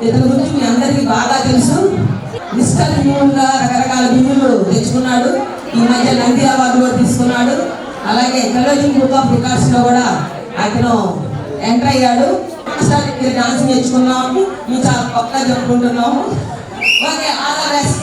ఇతని గురించి మీ అందరికీ బాగా తెలుసు. మిస్టర్ న్యూగా రకరకాల బిల్లులు తెచ్చుకున్నాడు. ఈ మధ్య నంది అవార్డు కూడా తీసుకున్నాడు. అలాగే ఫెలోషిప్ బుక్ ఆఫ్ రికార్డ్స్ లో కూడా అతను ఎంటర్ అయ్యాడు. డాన్స్ నేర్చుకున్నాము, మేము చాలా గొప్పగా చెప్పుకుంటున్నాము. Okay, all the best.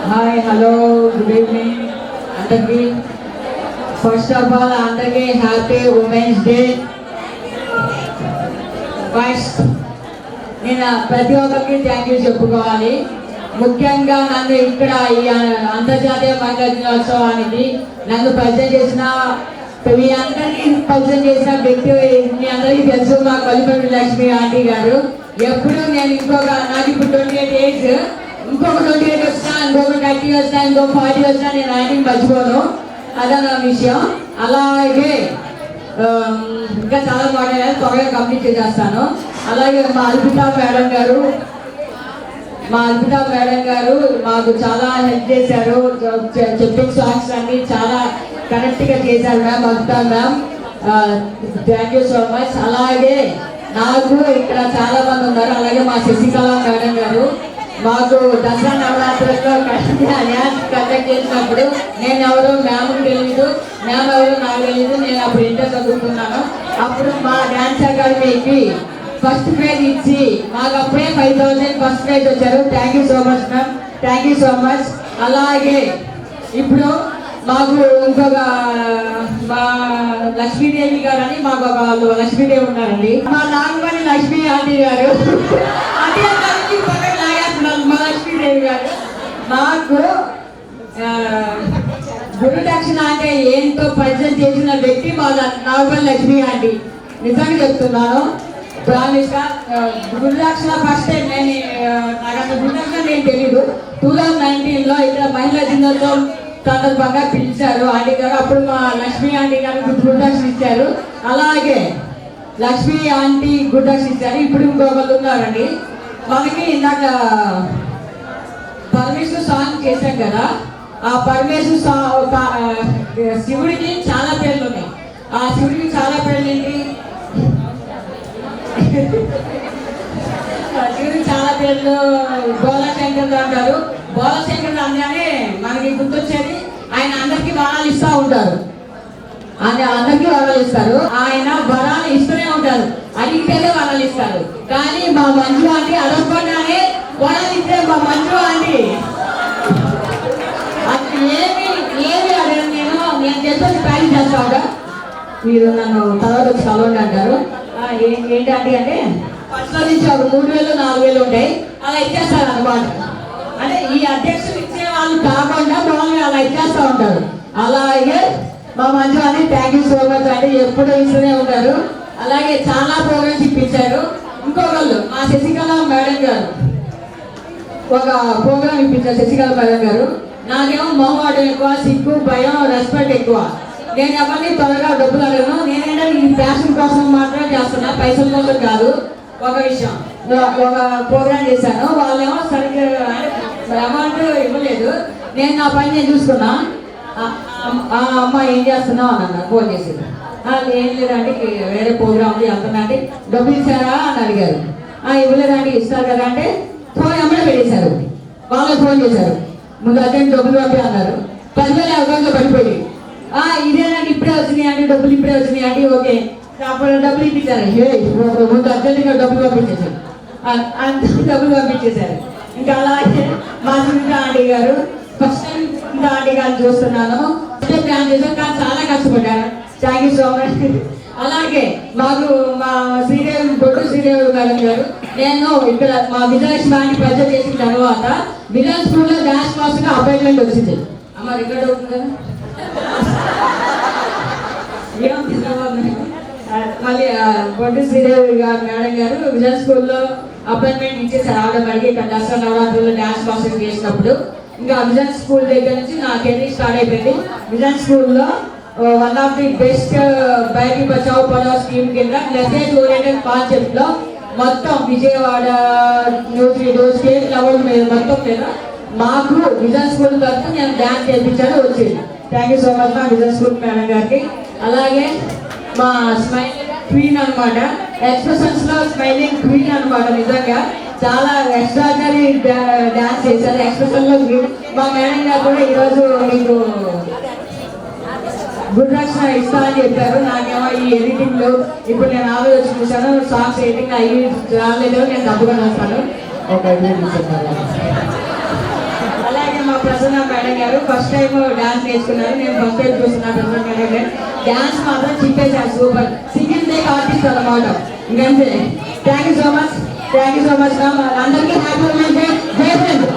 Hi, hello, good evening అందరికీ. ఫస్ట్ ఆఫ్ ఆల్ అందరికీ హ్యాపీ ఉమెన్స్ డే. ఫస్ట్ నేను ప్రతి ఒక్కరికి థ్యాంక్ యూ చెప్పుకోవాలి. ముఖ్యంగా నన్ను ఇక్కడ ఈ అంతర్జాతీయ మహిళా దినోత్సవానికి నన్ను పరిచయం చేసిన మీ అందరికీ పరిచయం చేసిన వ్యక్తి మీ అందరికీ తెలుసు, మా కొల్లిపల్లి లక్ష్మి ఆంటీ గారు. ఎప్పుడు నేను నాకు ఇప్పుడు 28 ఏజ్, ఇంకొక 28 వచ్చినా, ఇంకొక 30 వచ్చినా, ఇంకొక 40 వచ్చినా నేను ఆయనకి మర్చిపోను. అదే నా విషయం. అలాగే ఇంకా చాలా బాగా త్వరగా కంప్లీట్ చేసేస్తాను. అలాగే మా అల్పితా మేడం గారు మాకు చాలా హెల్ప్ చేశారు. చెప్పిన సాంగ్స్ అన్ని చాలా కరెక్ట్గా చేశారు ma'am. Alpita ma'am, thank you so much. అలాగే నాకు ఇక్కడ చాలా మంది ఉన్నారు. అలాగే మా శశికళ మేడం గారు మాకు దసరా నవరాత్రుల్లో కండక్ట్ చేసినప్పుడు నేను ఎవరో మ్యామ్కి తెలియదు, మ్యామ్ ఎవరో నాకు తెలియదు. నేను అప్పుడు ఇంటర్ చదువుతున్నాను. అప్పుడు మా డ్యాన్స్ అకాడమీకి ఫస్ట్ ప్రైజ్ ఇచ్చి మాకు అప్పుడే 5,000 ఫస్ట్ ప్రైజ్ వచ్చారు. Thank you so much ma'am, thank you so much. అలాగే ఇప్పుడు మాకు ఇంకొక మా లక్ష్మీదేవి గారు అని మాకు ఒక వాళ్ళు లక్ష్మీదేవి ఉన్నారండి. మా నాగమణి లక్ష్మీ ఆంటీ గారు మా లక్ష్మీదేవి గారు మాకు గురు దక్షిణ అంటే ఏంటో పరిచయం చేసిన వ్యక్తి మా నాగమణి లక్ష్మీ ఆంటీ. నిజంగా చెప్తున్నాను, ప్రామిస్గా. గురు దక్షిణ ఫస్ట్ టైం నాకు అసలు గురు దక్షిణ నేను తెలీదు. 2019లో ఇక్కడ మహిళా దినోత్సవం సందర్భంగా పిలిచారు ఆంటీ గారు. అప్పుడు మా లక్ష్మీ ఆంటీ గారు గురు దక్షిణ ఇచ్చారు. అలాగే లక్ష్మీ ఆంటీ గురు దక్షిణ ఇచ్చారు. ఇప్పుడు ఇంకొకళ్ళు ఉన్నారండి. మనకి ఇందాక పరమేశ్వర సాంగ్ చేశాం కదా, ఆ పరమేశ్వర శివుడికి చాలా పేర్లు ఉన్నాయి. ఆ శివుడికి చాలా పేర్లు ఏంటి? శివుడికి చాలా పేర్లు బోలశంకరుడు అంటారు. బోలశంకరుడు అనగానే మనకి గుర్తొచ్చేది ఆయన అందరికీ వరాలు ఇస్తూ ఉంటారు. అందరికీ వరాలు ఇస్తారు. ఆయన వరాలు ఇస్తూనే ఉంటారు, అడిగితేనే వరాలు ఇస్తారు. కానీ మా మంజు ఆంటీ అడగకుండానే వరాలు ఇస్తే మా మంజు ఆంటీ అది ఏమి అడగను. నేను చేసి ప్లాన్ చేస్తాను. మీరు నన్ను తర్వాత వచ్చి కలవండి అంటారు. ఏంటి అంటే ఫస్ట్లో నుంచి ఒక 3,000 4,000 ఉంటాయి, అలా ఇచ్చేస్తారు అనమాట. అంటే ఈ అధ్యక్షులు ఇచ్చే వాళ్ళు కాకుండా మామూలుగా అలా ఇచ్చేస్తూ ఉంటారు. అలాగే మా మంజు అని థ్యాంక్ యూ సో మచ్ అంటే ఎప్పుడు ఇస్తూనే ఉంటారు. అలాగే చాలా ప్రోగ్రామ్స్ ఇప్పించారు. ఇంకొకళ్ళు మా శశికళ మేడం గారు ఒక ప్రోగ్రామ్ ఇప్పించారు. శశికళ మేడం గారు నాకేమో మొహమాటం ఎక్కువ, సిగ్గు, భయం, రెస్పెక్ట్ ఎక్కువ. నేను ఎవరిని త్వరగా డబ్బులు అడగను. నేనేంటే ఈ ఫ్యాషన్ కోసం మాత్రమే చేస్తున్నా, పైసల కోసం కాదు. ఒక విషయం, ఒక ప్రోగ్రామ్ చేశాను. వాళ్ళేమో సరిగ్గా అమౌంట్ ఇవ్వలేదు. నేను నా పని నేను చూసుకున్నా. అమ్మ ఏం చేస్తున్నావు అని అన్నారు ఫోన్ చేసి. ఏం లేదండి వేరే ప్రోగ్రామ్ వెళ్తున్నా అంటే డబ్బులు ఇచ్చారా అని అడిగారు. ఇవ్వలేదండి ఇస్తారు కదా అంటే ఫోన్ అమ్మడే పెట్టేశారు. వాళ్ళకి ఫోన్ చేశారు, ముందు అతను డబ్బులు పంపి అన్నారు. 10,000 అకౌంట్లో పడిపోయి ఇదేనండి ఇప్పుడే వచ్చినాయి అండి డబ్బులు ఇప్పుడే వచ్చినాయి అండి. ఓకే అప్పుడు డబ్బులు ఇప్పించారు. ముందు అర్జెంటుగా డబ్బులు పంపించేశారు. అంత డబ్బులు పంపించేశారు. ఇంకా అలాగే మా సునీత ఆంటీ గారు ఫస్ట్ టైం సునీత ఆంటీ గారిని చూస్తున్నాను. ప్లాన్ చేశారు కానీ చాలా కష్టపడ్డారు. Thank you so much. అలాగే మాకు మా శ్రీదేవి బొడ్డు శ్రీదేవి మేడం గారు, నేను ఇక్కడ మా విజయలక్ష్మి ఆంటీ ప్రజెంట్ చేసిన తర్వాత విజయ్ స్కూల్లో డాన్స్ మాస్టర్గా అపాయింట్మెంట్ వచ్చింది. అమ్మ రికార్డ్ అవుతుంది కదా. మళ్ళీ బొడ్డు శ్రీదేవి గారు మేడం గారు విజయ్ స్కూల్లో అపాయింట్మెంట్ ఇచ్చేసారు. ఆడవాడికి ఇక్కడ దసరా నవరాత్రుల్లో డాన్స్ మాస్టర్ చేసినప్పుడు ఇంకా విజయ్ స్కూల్ దగ్గర నుంచి నా కెరీర్ స్టార్ట్ అయిపోయింది. విజయ్ స్కూల్లో one of the best Beti Bachao Padhao scheme కింద మెసేజ్ ఓరియంటెడ్ కాన్సెప్ట్ లో మొత్తం విజయవాడ న్యూట్రీ స్టేట్ లెవెల్ మీద మొత్తం మీద మాకు విజయ్ స్కూల్ తరఫు నేను డాన్స్ చేయించాను వచ్చింది. థ్యాంక్ యూ సో మచ్ మా విజయ్ స్కూల్ మేడం గారికి. అలాగే మా స్మైల్ క్వీన్ అనమాట, ఎక్స్ప్రెషన్స్ లో స్మైలింగ్ క్వీన్ అనమాట. నిజంగా చాలా ఎక్స్ట్రాడనరీ డాన్స్ చేశారు ఎక్స్ప్రెషన్ లో క్వీన్. మా మేడం గారు కూడా ఈరోజు మీకు గుడ్ రక్షణ ఇస్తా అని చెప్పారు. నాకేమో ఈ ఎడిటింగ్ లో ఇప్పుడు నేను ఆలోచన చూసాను, సాంగ్స్ ఎడిటింగ్ అవి రాలేదు, నేను తప్పుగా వస్తాను. అలాగే మా ప్రసన్న మేడం గారు ఫస్ట్ టైం డాన్స్ నేర్చుకున్నారు. నేను ఫస్ట్ టైం చూస్తున్నాను ప్రసన్న మేడం గారు డాన్స్ మాత్రం చింపేశారు. సూపర్ సింగిల్ డే ఆర్టిస్ట్ అన్నమాట. ఇంకంతే. Thank you so much. Thank you so much. అందరికీ హ్యాపీ ఉమెన్స్ డే. జై హింద్.